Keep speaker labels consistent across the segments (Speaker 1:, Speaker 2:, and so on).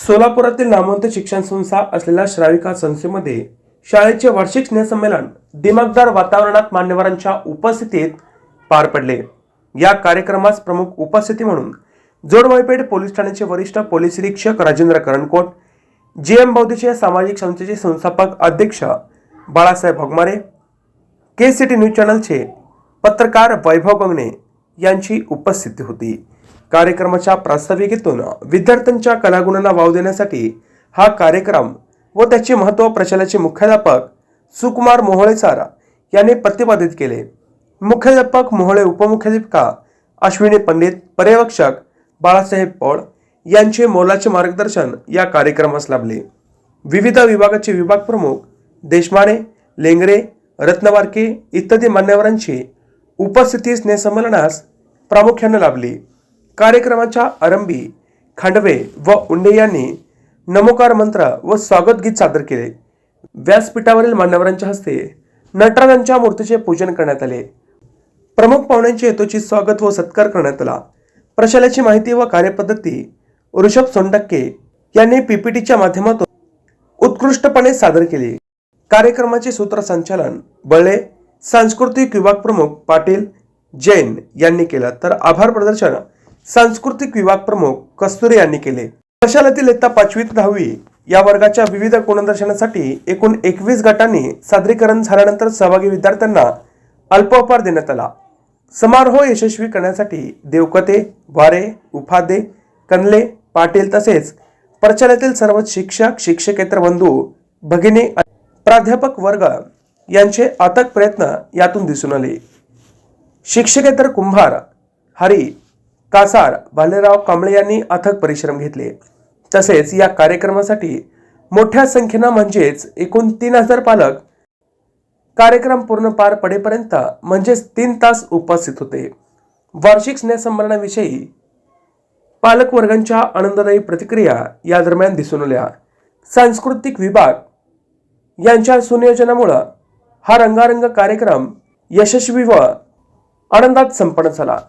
Speaker 1: सोलापुरातील नामवंत शिक्षण संस्था असलेल्या श्राविका संस्थेमध्ये शाळेचे वार्षिक स्नेहसंमेलन दिमागदार वातावरणात मान्यवरांच्या उपस्थितीत पार पडले। या कार्यक्रमास प्रमुख उपस्थिती म्हणून जोडवाईपेठ पोलीस ठाण्याचे वरिष्ठ पोलीस निरीक्षक राजेंद्र करणकोट, जीएम बौद्धीचे सामाजिक संस्थेचे संस्थापक अध्यक्ष बाळासाहेब भोगमारे, के सिटी न्यूज चॅनलचे पत्रकार वैभव गंगणे यांची उपस्थिती होती। कार्यक्रमाच्या प्रास्ताविकेतून विद्यार्थ्यांच्या कलागुणांना वाव देण्यासाठी हा कार्यक्रम व त्याचे महत्त्व प्रशालेचे मुख्याध्यापक सुकुमार मोहोळे सर यांनी प्रतिपादित केले। मुख्याध्यापक मोहोळे, उपमुख्याध्यापिका अश्विनी पंडित, पर्यवेक्षक बाळासाहेब पौळ यांचे मोलाचे मार्गदर्शन या कार्यक्रमास लाभले। विविध विभागाचे विभाग प्रमुख देशमाने, लेंगरे, रत्नवारके इत्यादी मान्यवरांची उपस्थिती स्नेहसंमेलनास प्रामुख्याने लाभली। कार्यक्रमाच्या आरंभी खांडवे व उंडे यांनी नमोकार मंत्र व स्वागत गीत सादर केले। व्यासपीठावरील मान्यवरांच्या हस्ते नटराजांच्या मूर्तीचे पूजन करण्यात आले। प्रमुख पाहुण्यांचे यथोचित स्वागत व सत्कार करण्यात आला। प्रशालेची माहिती व कार्यपद्धती ऋषभ सोनटक्के यांनी पीपीटीच्या माध्यमातून उत्कृष्टपणे सादर केली। कार्यक्रमाचे सूत्रसंचालन बळे, सांस्कृतिक विभाग प्रमुख पाटील जैन यांनी केलं, तर आभार प्रदर्शन सांस्कृतिक विभाग प्रमुख कस्तुरे यांनी केले। प्रशालेतील इयत्ता 5वी ते 10वी या वर्गाच्या विविध गुणदर्शनासाठी एकूण 21 गटांनी सादरीकरण झाल्यानंतर सहभागी विद्यार्थ्यांना अल्पोपहार देण्यात आला। समारोह यशस्वी करण्यासाठी देवकते, वारे, उपाध्ये, कनले, पाटील तसेच प्रशालेतील सर्व शिक्षक, शिक्षकेतर बंधू, भगिनी, प्राध्यापक वर्ग यांचे अथक प्रयत्न यातून दिसून आले। शिक्षकेतर कुंभार, हरी कासार, भालेराव कांबळे यांनी अथक परिश्रम घेतले। तसेच या कार्यक्रमासाठी मोठ्या संख्येने म्हणजेच एकूण 3000 पालक कार्यक्रम पूर्ण पार पडेपर्यंत म्हणजेच 3 तास उपस्थित होते। वार्षिक स्नेहसंमेलनाविषयी पालक वर्गांच्या आनंददायी प्रतिक्रिया या दरम्यान दिसून आल्या। सांस्कृतिक विभाग यांच्या सुनियोजनामुळे हा रंगारंग कार्यक्रम यशस्वी व आनंदात संपन्न झाला।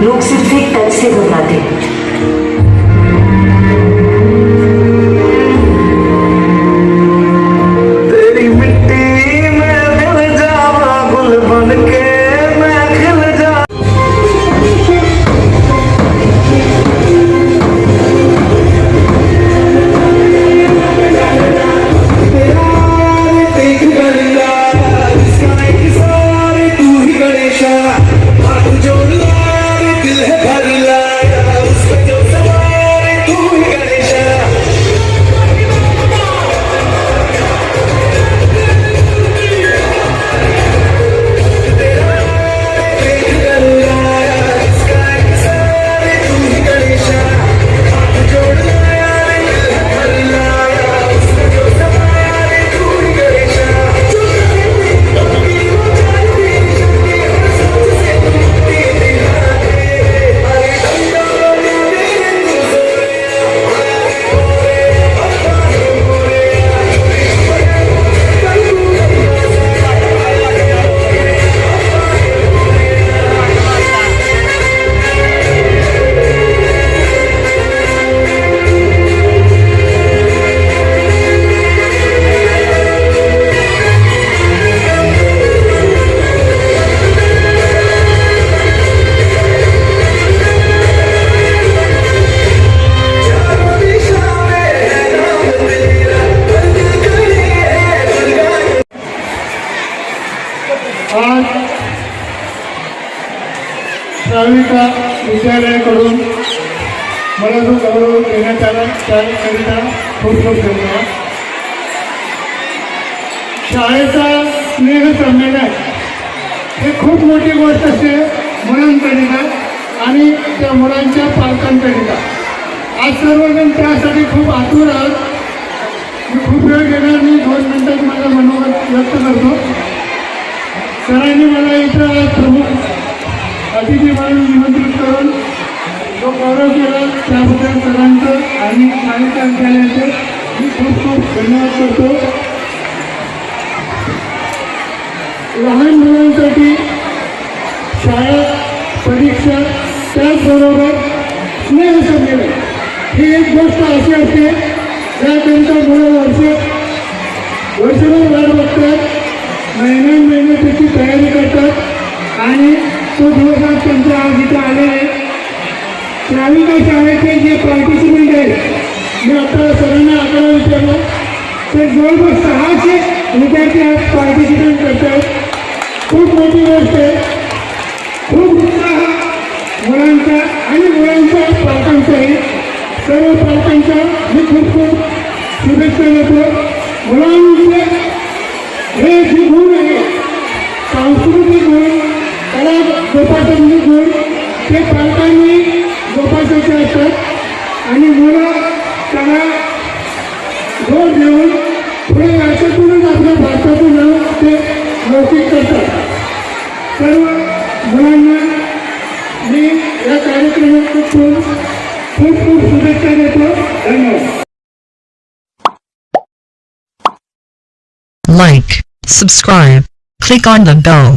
Speaker 2: लोग सिर्फ एक टच से घबराते हैं।
Speaker 3: तेरी मिट्टी में दिल जावा गुल बन के मैं खिल जा। देख गलिया इसका एक सारे तू ही गणेशा, हाथ जोड़
Speaker 4: आज श्राविका विद्यालयाकडून मला जो गौरव देण्यात आला त्याकरिता खूप खूप धन्यवाद। शाळेचा स्नेहसंमेलन हे खूप मोठी गोष्ट असते मुलांकरिता आणि त्या मुलांच्या पालकांकरिता। आज सर्वजण त्यासाठी खूप आतुर आहात। मी खूप वेळ घेणार, मी 2 मिनिटात माझं मनोगत व्यक्त करतो। सरांनी मला इथं आज प्रमुख अतिथी म्हणून निमंत्रित करून जो गौरव केला त्याबद्दल सरांचं आणि शाळेच्या कार्यालयाचे मी खूप खूप धन्यवाद करतो. लहान मुलांसाठी शाळा परीक्षा त्याचबरोबर स्नेहसंमेलन ही एक गोष्ट अशी असते त्याकरिता मुलं वर्षभर वाट बघतात, महिने त्याची तयारी करतात आणि तो दिवस आज त्यांच्या आज इथं आले आहे. श्राविका शाळेचे जे पार्टिसिपेंट आहेत मी आता सरांना आकडा विचारला ते जवळपास 600 विद्यार्थी आज पार्टिसिपेट करतात. खूप मोठी गोष्ट आहे. खूप उत्साह मुलांचा आणि मुलांच्या पालकांचाही. सर्व पालकांचा मी खूप खूप शुभेच्छा देतो. मुलांचे हे जे गुण आहे सांस्कृतिक गुण कला जोपासनाचे गुण ते पालकांनी जोपासायचे असतात आणि मुलं त्याला जोर देऊन पुढे याच्यातूनच आपल्या भारतातून जाऊन ते लौकिक करतात. सर्व मुलांना मी या कार्यक्रमातून खूप खूप शुभेच्छा देतो. धन्यवाद.
Speaker 5: Like, subscribe, click on the bell.